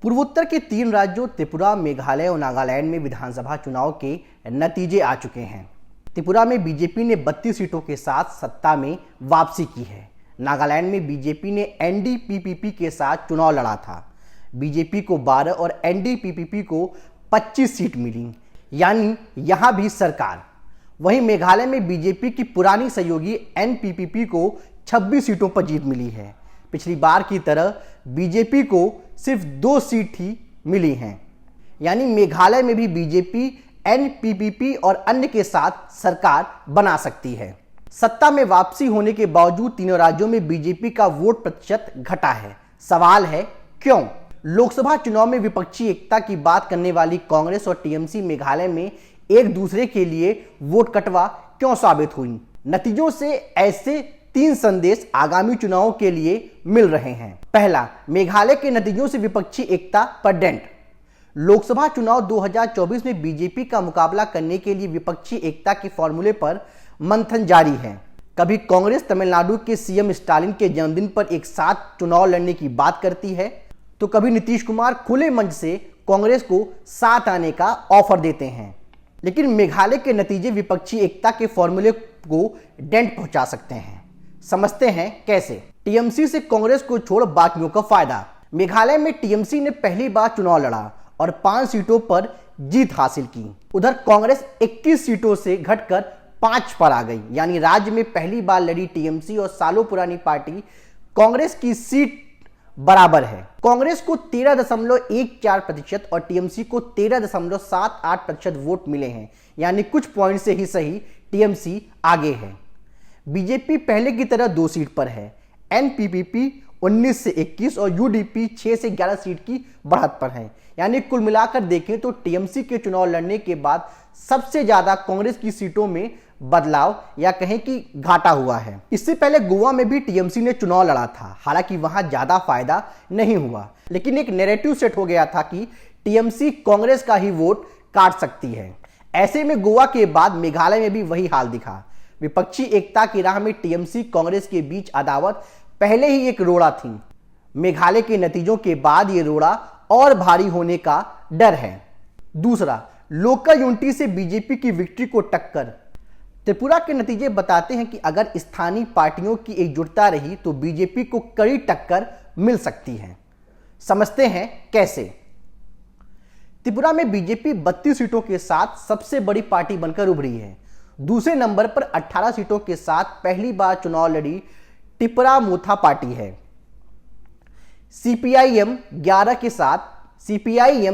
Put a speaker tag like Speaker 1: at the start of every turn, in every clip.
Speaker 1: पूर्वोत्तर के 3 राज्यों त्रिपुरा, मेघालय और नागालैंड में विधानसभा चुनाव के नतीजे आ चुके हैं। त्रिपुरा में बीजेपी ने 32 सीटों के साथ सत्ता में वापसी की है। नागालैंड में बीजेपी ने एनडीपीपी के साथ चुनाव लड़ा था। बीजेपी को 12 और एनडीपीपी को 25 सीट मिली, यानी यहां भी सरकार। वहीं मेघालय में बीजेपी की पुरानी सहयोगी एनपीपी को 26 सीटों पर जीत मिली है। पिछली बार की तरह बीजेपी को सिर्फ 2 सीट ही मिली हैं, यानी मेघालय में भी बीजेपी एनपीपी और अन्य के साथ सरकार बना सकती है। सत्ता में वापसी होने के बावजूद तीनों राज्यों में बीजेपी का वोट प्रतिशत घटा है। सवाल है क्यों? लोकसभा चुनाव में विपक्षी एकता की बात करने वाली कांग्रेस और टीएमसी मेघालय में एक दूसरे के लिए वोट कटवा क्यों साबित हुई? नतीजों से ऐसे 3 संदेश आगामी चुनावों के लिए मिल रहे हैं। पहला, मेघालय के नतीजों से विपक्षी एकता पर डेंट। लोकसभा चुनाव 2024 में बीजेपी का मुकाबला करने के लिए विपक्षी एकता के फॉर्मूले पर मंथन जारी है। कभी कांग्रेस तमिलनाडु के सीएम स्टालिन के जन्मदिन पर एक साथ चुनाव लड़ने की बात करती है, तो कभी नीतीश कुमार खुले मंच से कांग्रेस को साथ आने का ऑफर देते हैं। लेकिन मेघालय के नतीजे विपक्षी एकता के फॉर्मूले को डेंट पहुंचा सकते हैं। समझते हैं कैसे। टीएमसी से कांग्रेस को छोड़ बाकियों का फायदा। मेघालय में टीएमसी ने पहली बार चुनाव लड़ा और 5 सीटों पर जीत हासिल की। उधर कांग्रेस 21 सीटों से घटकर 5 पर आ गई, यानी राज्य में पहली बार लड़ी टीएमसी और सालों पुरानी पार्टी कांग्रेस की सीट बराबर है। कांग्रेस को 13.14% और टीएमसी को 13.78% वोट मिले हैं, यानी कुछ पॉइंट से ही सही टीएमसी आगे है। बीजेपी पहले की तरह 2 सीट पर है। एनपीपी 19 से 21 और यूडीपी 6 से 11 सीट की बढ़त पर है, यानी कुल मिलाकर देखें तो टीएमसी के चुनाव लड़ने के बाद सबसे ज्यादा कांग्रेस की सीटों में बदलाव या कहें कि घाटा हुआ है। इससे पहले गोवा में भी टीएमसी ने चुनाव लड़ा था, हालांकि वहां ज्यादा फायदा नहीं हुआ, लेकिन एक नैरेटिव सेट हो गया था कि टीएमसी कांग्रेस का ही वोट काट सकती है। ऐसे में गोवा के बाद मेघालय में भी वही हाल दिखा। विपक्षी एकता की राह में टीएमसी कांग्रेस के बीच अदावत पहले ही एक रोड़ा थी। मेघालय के नतीजों के बाद यह रोड़ा और भारी होने का डर है। दूसरा, लोकल यूनिटी से बीजेपी की विक्ट्री को टक्कर। त्रिपुरा के नतीजे बताते हैं कि अगर स्थानीय पार्टियों की एकजुटता रही तो बीजेपी को कड़ी टक्कर मिल सकती है। समझते हैं कैसे। त्रिपुरा में बीजेपी 32 सीटों के साथ सबसे बड़ी पार्टी बनकर उभरी है। दूसरे नंबर पर 18 सीटों के साथ पहली बार चुनाव लड़ी टिपरा मोथा पार्टी है। सीपीआईएम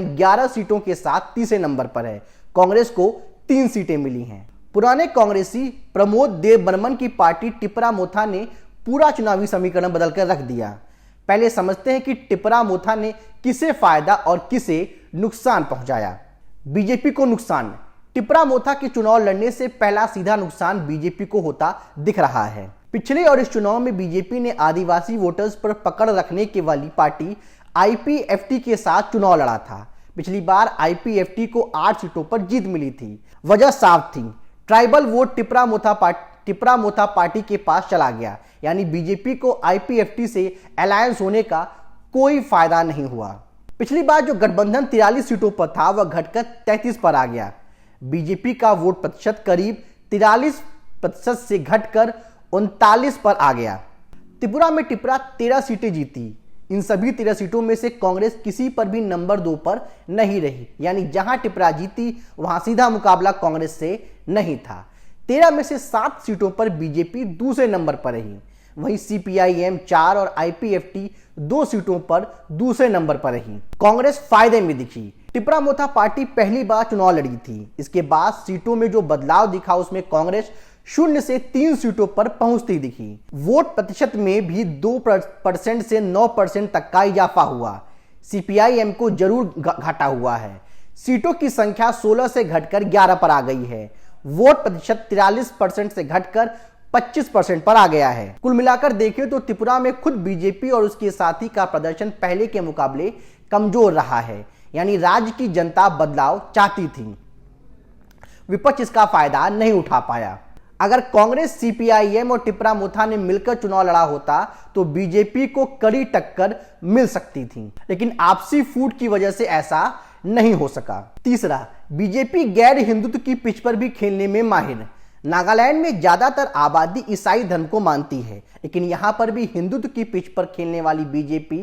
Speaker 1: 11 सीटों के साथ तीसरे नंबर पर है। कांग्रेस को 3 सीटें मिली हैं। पुराने कांग्रेसी प्रमोद देव बर्मन की पार्टी टिपरा मोथा ने पूरा चुनावी समीकरण बदलकर रख दिया। पहले समझते हैं कि टिपरा मोथा ने किसे फायदा और किसे नुकसान पहुंचाया। बीजेपी को नुकसान। टिपरा मोथा के चुनाव लड़ने से पहला सीधा नुकसान बीजेपी को होता दिख रहा है। पिछले और इस चुनाव में बीजेपी ने आदिवासी वोटर्स पर पकड़ रखने के वाली पार्टी आईपीएफटी के साथ चुनाव लड़ा था। पिछली बार आईपीएफटी को 8 सीटों पर जीत मिली थी। वजह साफ थी, ट्राइबल वोट टिपरा मोथा पार्टी के पास चला गया, यानी बीजेपी को आईपीएफटी से अलायंस होने का कोई फायदा नहीं हुआ। पिछली बार जो गठबंधन 43 सीटों पर था वह घटकर 33 पर आ गया। बीजेपी का वोट प्रतिशत करीब 43% से घटकर 39 पर आ गया। त्रिपुरा में टिपरा 13 सीटें जीती। इन सभी 13 सीटों में से कांग्रेस किसी पर भी नंबर 2 पर नहीं रही, यानी जहां टिपरा जीती वहां सीधा मुकाबला कांग्रेस से नहीं था। 13 में से 7 सीटों पर बीजेपी दूसरे नंबर पर रही। वहीं सीपीआईएम 4 और आईपीएफटी 2 सीटों पर दूसरे नंबर पर रही। कांग्रेस फायदे में दिखी। टिपरा मोथा पार्टी पहली बार चुनाव लड़ी थी। इसके बाद सीटों में जो बदलाव दिखा उसमें कांग्रेस 0 से 3 सीटों पर पहुंचती दिखी। वोट प्रतिशत में भी 2% से 9% तक का इजाफा हुआ। सीपीआईएम को जरूर घाटा हुआ है। सीटों की संख्या 16 से घटकर 11 पर आ गई है। वोट प्रतिशत 43% से घटकर 25% पर आ गया है। कुल मिलाकर देखें तो त्रिपुरा में खुद बीजेपी और उसके साथी का प्रदर्शन पहले के मुकाबले कमजोर रहा है, यानी राज्य की जनता बदलाव चाहती थी। विपक्ष इसका फायदा नहीं उठा पाया। अगर कांग्रेस, सीपीआईएम और टिपरा-मुथा ने मिलकर चुनाव लड़ा होता तो बीजेपी को कड़ी टक्कर मिल सकती थी, लेकिन आपसी फूट की वजह से ऐसा नहीं हो सका। तीसरा, बीजेपी गैर हिंदुत्व की पिच पर भी खेलने में माहिर। नागालैंड में ज्यादातर आबादी ईसाई धर्म को मानती है, लेकिन यहां पर भी हिंदुत्व की पिच पर खेलने वाली बीजेपी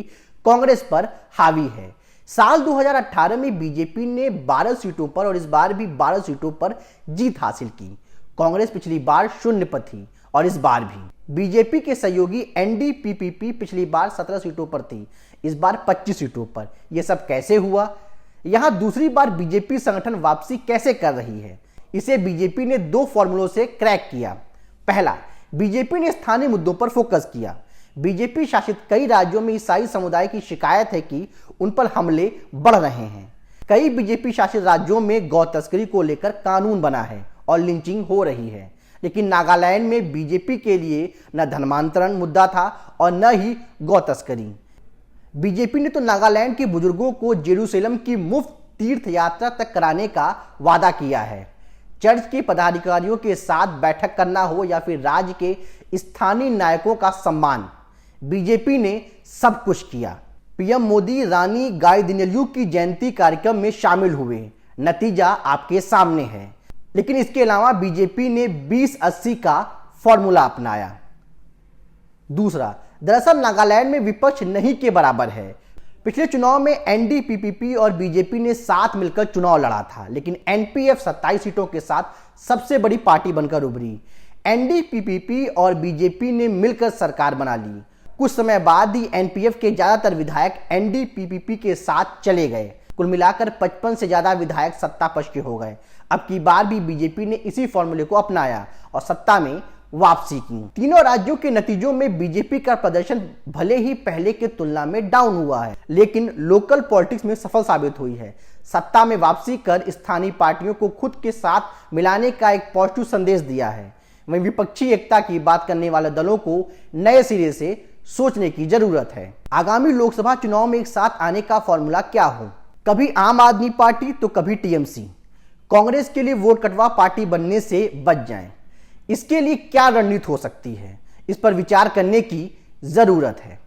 Speaker 1: कांग्रेस पर हावी है। साल 2018 में बीजेपी ने 12 सीटों पर और इस बार भी 12 सीटों पर जीत हासिल की। कांग्रेस पिछली बार शून्य पर थी और इस बार भी। बीजेपी के सहयोगी एनडीपीपी पिछली बार 17 सीटों पर थी, इस बार 25 सीटों पर। यह सब कैसे हुआ? यहां दूसरी बार बीजेपी संगठन वापसी कैसे कर रही है? इसे बीजेपी ने 2 फॉर्मूलों से क्रैक किया। पहला, बीजेपी ने स्थानीय मुद्दों पर फोकस किया। बीजेपी शासित कई राज्यों में ईसाई समुदाय की शिकायत है कि उन पर हमले बढ़ रहे हैं। कई बीजेपी शासित राज्यों में गौ तस्करी को लेकर कानून बना है और लिंचिंग हो रही है, लेकिन नागालैंड में बीजेपी के लिए न धर्मांतरण मुद्दा था और न ही गौ तस्करी। बीजेपी ने तो नागालैंड के बुजुर्गों को जेरूसलम की मुफ्त तीर्थ यात्रा तक कराने का वादा किया है। चर्च के पदाधिकारियों के साथ बैठक करना हो या फिर राज्य के स्थानीय नायकों का सम्मान, बीजेपी ने सब कुछ किया। पीएम मोदी रानी गाइदिन्ल्यू की जयंती कार्यक्रम में शामिल हुए, नतीजा आपके सामने है। लेकिन इसके अलावा बीजेपी ने 20-80 का फॉर्मूला अपनाया। दूसरा, दरअसल नागालैंड में विपक्ष नहीं के बराबर है। पिछले चुनाव में एनडीपीपी और बीजेपी ने साथ मिलकर चुनाव लड़ा था, लेकिन एनपीएफ 27 सीटों के साथ सबसे बड़ी पार्टी बनकर उभरी। एनडीपीपी और बीजेपी ने मिलकर सरकार बना ली। कुछ समय बाद ही एनपीएफ के ज्यादातर विधायक एनडीपीपी के साथ चले गए। कुल मिलाकर 55 से ज्यादा विधायक सत्ता पक्ष के हो गए। अब की बार भी बीजेपी ने इसी फॉर्मूले को अपनाया और सत्ता में वापसी की। तीनों राज्यों के नतीजों में बीजेपी का प्रदर्शन भले ही पहले के तुलना में डाउन हुआ है, लेकिन लोकल पॉलिटिक्स में सफल साबित हुई है। सत्ता में वापसी कर स्थानीय पार्टियों को खुद के साथ मिलाने का एक पॉजिटिव संदेश दिया है। वहीं विपक्षी एकता की बात करने वाले दलों को नए सिरे से सोचने की जरूरत है। आगामी लोकसभा चुनाव में एक साथ आने का फॉर्मूला क्या हो? कभी आम आदमी पार्टी तो कभी टीएमसी। कांग्रेस के लिए वोट कटवा पार्टी बनने से बच जाएं। इसके लिए क्या रणनीति हो सकती है, इस पर विचार करने की जरूरत है।